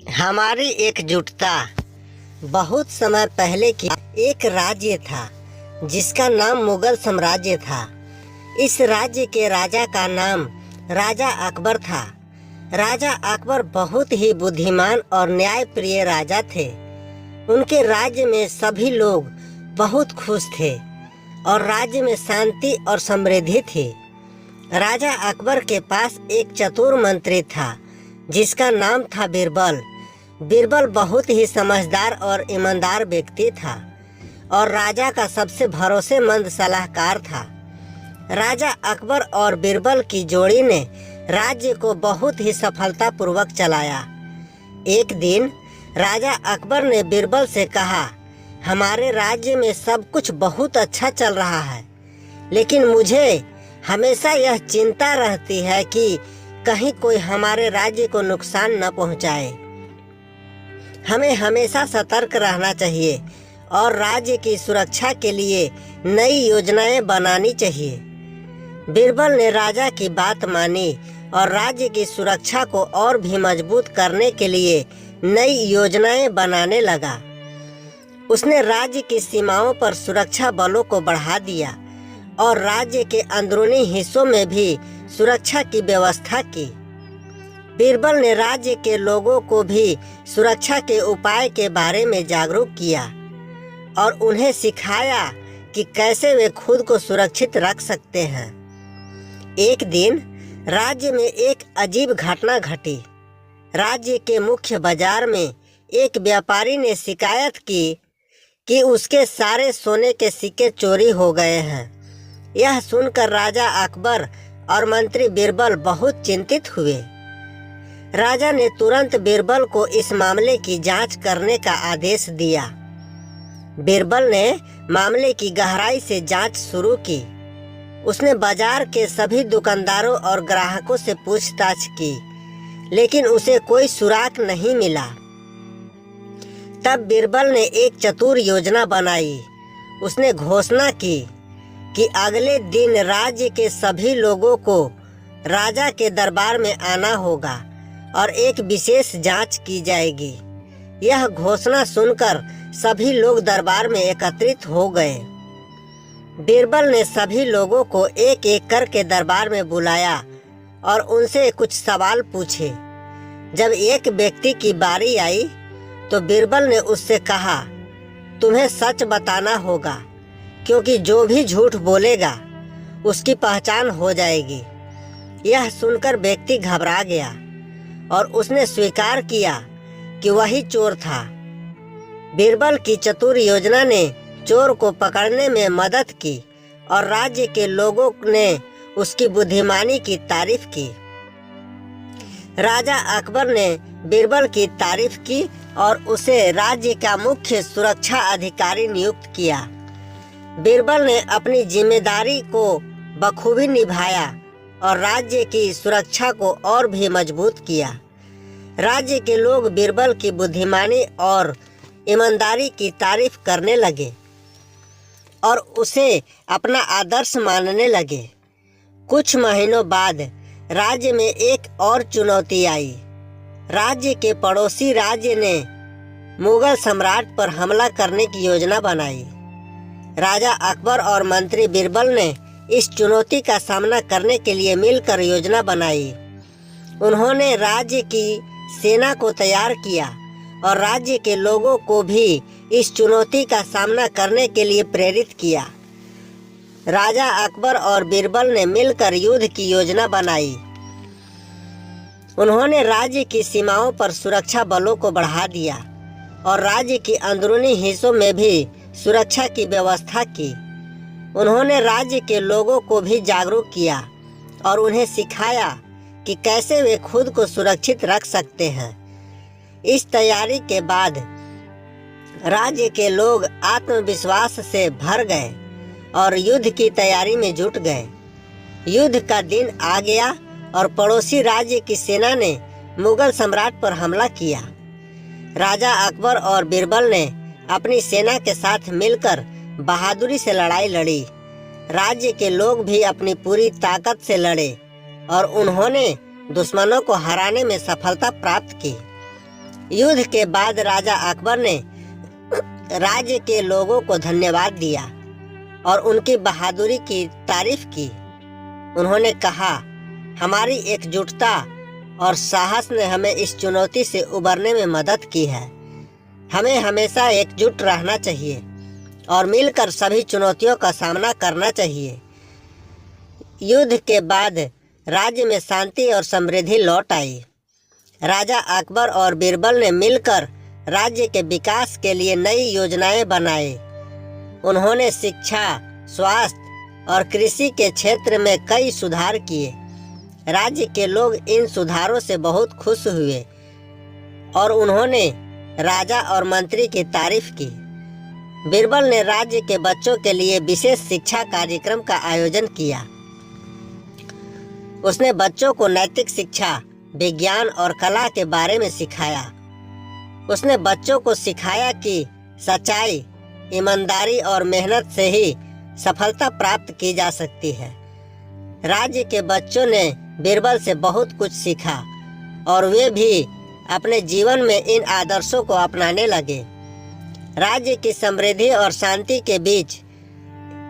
हमारी एकजुटता। बहुत समय पहले की एक राज्य था जिसका नाम मुगल साम्राज्य था। इस राज्य के राजा का नाम राजा अकबर था। राजा अकबर बहुत ही बुद्धिमान और न्यायप्रिय राजा थे। उनके राज्य में सभी लोग बहुत खुश थे और राज्य में शांति और समृद्धि थी। राजा अकबर के पास एक चतुर मंत्री था जिसका नाम था बीरबल। बीरबल बहुत ही समझदार और ईमानदार व्यक्ति था और राजा का सबसे भरोसेमंद सलाहकार था। राजा अकबर और बीरबल की जोड़ी ने राज्य को बहुत ही सफलतापूर्वक चलाया। एक दिन राजा अकबर ने बीरबल से कहा, हमारे राज्य में सब कुछ बहुत अच्छा चल रहा है, लेकिन मुझे हमेशा यह चिंता रहती है कि कहीं कोई हमारे राज्य को नुकसान न पहुंचाए। हमें हमेशा सतर्क रहना चाहिए और राज्य की सुरक्षा के लिए नई योजनाएं बनानी चाहिए। बीरबल ने राजा की बात मानी और राज्य की सुरक्षा को और भी मजबूत करने के लिए नई योजनाएं बनाने लगा। उसने राज्य की सीमाओं पर सुरक्षा बलों को बढ़ा दिया और राज्य के अंदरूनी हिस्सों में भी सुरक्षा की व्यवस्था की। बीरबल ने राज्य के लोगों को भी सुरक्षा के उपाय के बारे में जागरूक किया और उन्हें सिखाया कि कैसे वे खुद को सुरक्षित रख सकते हैं। एक दिन राज्य में एक अजीब घटना घटी। राज्य के मुख्य बाजार में एक व्यापारी ने शिकायत की कि उसके सारे सोने के सिक्के चोरी हो गए हैं। यह सुनकर राजा अकबर और मंत्री बीरबल बहुत चिंतित हुए। राजा ने तुरंत बीरबल को इस मामले की जांच करने का आदेश दिया। बीरबल ने मामले की गहराई से जांच शुरू की। उसने बाजार के सभी दुकानदारों और ग्राहकों से पूछताछ की, लेकिन उसे कोई सुराग नहीं मिला। तब बीरबल ने एक चतुर योजना बनाई। उसने घोषणा की कि अगले दिन राज्य के सभी लोगों को राजा के दरबार में आना होगा और एक विशेष जांच की जाएगी। यह घोषणा सुनकर सभी लोग दरबार में एकत्रित हो गए। बीरबल ने सभी लोगों को एक एक करके दरबार में बुलाया और उनसे कुछ सवाल पूछे। जब एक व्यक्ति की बारी आई तो बीरबल ने उससे कहा, तुम्हें सच बताना होगा, क्योंकि जो भी झूठ बोलेगा उसकी पहचान हो जाएगी। यह सुनकर व्यक्ति घबरा गया और उसने स्वीकार किया कि वही चोर था। बीरबल की चतुर योजना ने चोर को पकड़ने में मदद की और राज्य के लोगों ने उसकी बुद्धिमानी की तारीफ की। राजा अकबर ने बीरबल की तारीफ की और उसे राज्य का मुख्य सुरक्षा अधिकारी नियुक्त किया। बीरबल ने अपनी जिम्मेदारी को बखूबी निभाया और राज्य की सुरक्षा को और भी मजबूत किया। राज्य के लोग बीरबल की बुद्धिमानी और ईमानदारी की तारीफ करने लगे और उसे अपना आदर्श मानने लगे। कुछ महीनों बाद राज्य में एक और चुनौती आई। राज्य के पड़ोसी राज्य ने मुगल सम्राट पर हमला करने की योजना बनाई। राजा अकबर और मंत्री बीरबल ने इस चुनौती का सामना करने के लिए मिलकर योजना बनाई। उन्होंने राज्य की सेना को तैयार किया और राज्य के लोगों को भी इस चुनौती का सामना करने के लिए प्रेरित किया। राजा अकबर और बीरबल ने मिलकर युद्ध की योजना बनाई। उन्होंने राज्य की सीमाओं पर सुरक्षा बलों को बढ़ा दिया और राज्य के अंदरूनी हिस्सों में भी सुरक्षा की व्यवस्था की। उन्होंने राज्य के लोगों को भी जागरूक किया और उन्हें सिखाया कि कैसे वे खुद को सुरक्षित रख सकते हैं। इस तैयारी के बाद राज्य के लोग आत्मविश्वास से भर गए और युद्ध की तैयारी में जुट गए। युद्ध का दिन आ गया और पड़ोसी राज्य की सेना ने मुगल सम्राट पर हमला किया। राजा अकबर और बीरबल ने अपनी सेना के साथ मिलकर बहादुरी से लड़ाई लड़ी। राज्य के लोग भी अपनी पूरी ताकत से लड़े और उन्होंने दुश्मनों को हराने में सफलता प्राप्त की। युद्ध के बाद राजा अकबर ने राज्य के लोगों को धन्यवाद दिया और उनकी बहादुरी की तारीफ की। उन्होंने कहा, हमारी एकजुटता और साहस ने हमें इस चुनौती से उबरने में मदद की है। हमें हमेशा एकजुट रहना चाहिए और मिलकर सभी चुनौतियों का सामना करना चाहिए। युद्ध के बाद राज्य में शांति और समृद्धि लौट आई। राजा अकबर और बीरबल ने मिलकर राज्य के विकास के लिए नई योजनाएं बनाई। उन्होंने शिक्षा, स्वास्थ्य और कृषि के क्षेत्र में कई सुधार किए। राज्य के लोग इन सुधारों से बहुत खुश हुए और उन्होंने राजा और मंत्री की तारीफ की। बीरबल ने राज्य के बच्चों के लिए विशेष शिक्षा कार्यक्रम का आयोजन किया। उसने बच्चों को नैतिक शिक्षा, विज्ञान और कला के बारे में सिखाया। उसने बच्चों को सिखाया कि सच्चाई, ईमानदारी और मेहनत से ही सफलता प्राप्त की जा सकती है। राज्य के बच्चों ने बीरबल से बहुत कुछ सीखा और वे भी अपने जीवन में इन आदर्शों को अपनाने लगे। राज्य की समृद्धि और शांति के बीच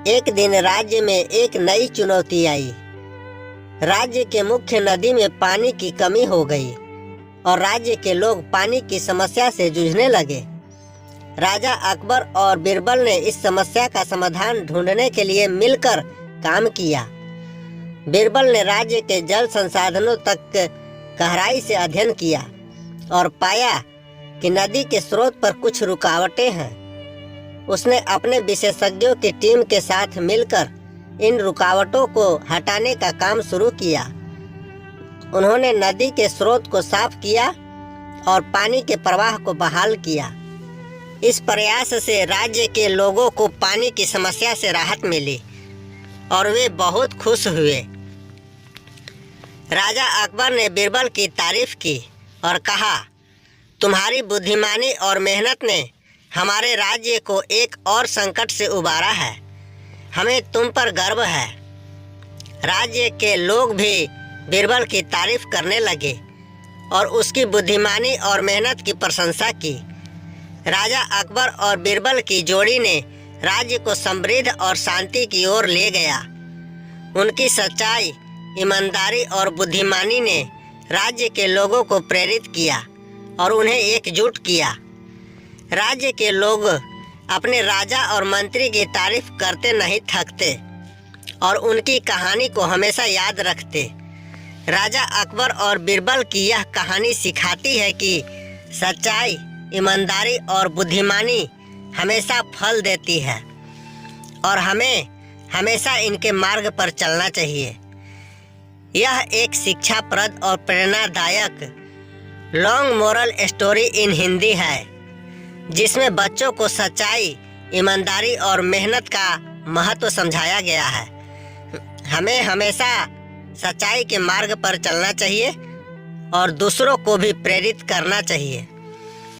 एक दिन राज्य में एक नई चुनौती आई। राज्य के मुख्य नदी में पानी की कमी हो गई और राज्य के लोग पानी की समस्या से जूझने लगे। राजा अकबर और बीरबल ने इस समस्या का समाधान ढूंढने के लिए मिलकर काम किया। बीरबल ने राज्य के जल संसाधनों तक गहराई से अध्ययन किया और पाया कि नदी के स्रोत पर कुछ रुकावटें हैं। उसने अपने विशेषज्ञों की टीम के साथ मिलकर इन रुकावटों को हटाने का काम शुरू किया। उन्होंने नदी के स्रोत को साफ किया और पानी के प्रवाह को बहाल किया। इस प्रयास से राज्य के लोगों को पानी की समस्या से राहत मिली और वे बहुत खुश हुए। राजा अकबर ने बीरबल की तारीफ की और कहा, तुम्हारी बुद्धिमानी और मेहनत ने हमारे राज्य को एक और संकट से उबारा है। हमें तुम पर गर्व है। राज्य के लोग भी बीरबल की तारीफ करने लगे और उसकी बुद्धिमानी और मेहनत की प्रशंसा की। राजा अकबर और बीरबल की जोड़ी ने राज्य को समृद्ध और शांति की ओर ले गया। उनकी सच्चाई, ईमानदारी और बुद्धिमानी ने राज्य के लोगों को प्रेरित किया और उन्हें एकजुट किया। राज्य के लोग अपने राजा और मंत्री की तारीफ करते नहीं थकते और उनकी कहानी को हमेशा याद रखते। राजा अकबर और बीरबल की यह कहानी सिखाती है कि सच्चाई, ईमानदारी और बुद्धिमानी हमेशा फल देती है और हमें हमेशा इनके मार्ग पर चलना चाहिए। यह एक शिक्षाप्रद और प्रेरणादायक long moral story in Hindi है, जिसमें बच्चों को सच्चाई, ईमानदारी और मेहनत का महत्व समझाया गया है। हमें हमेशा सच्चाई के मार्ग पर चलना चाहिए और दूसरों को भी प्रेरित करना चाहिए।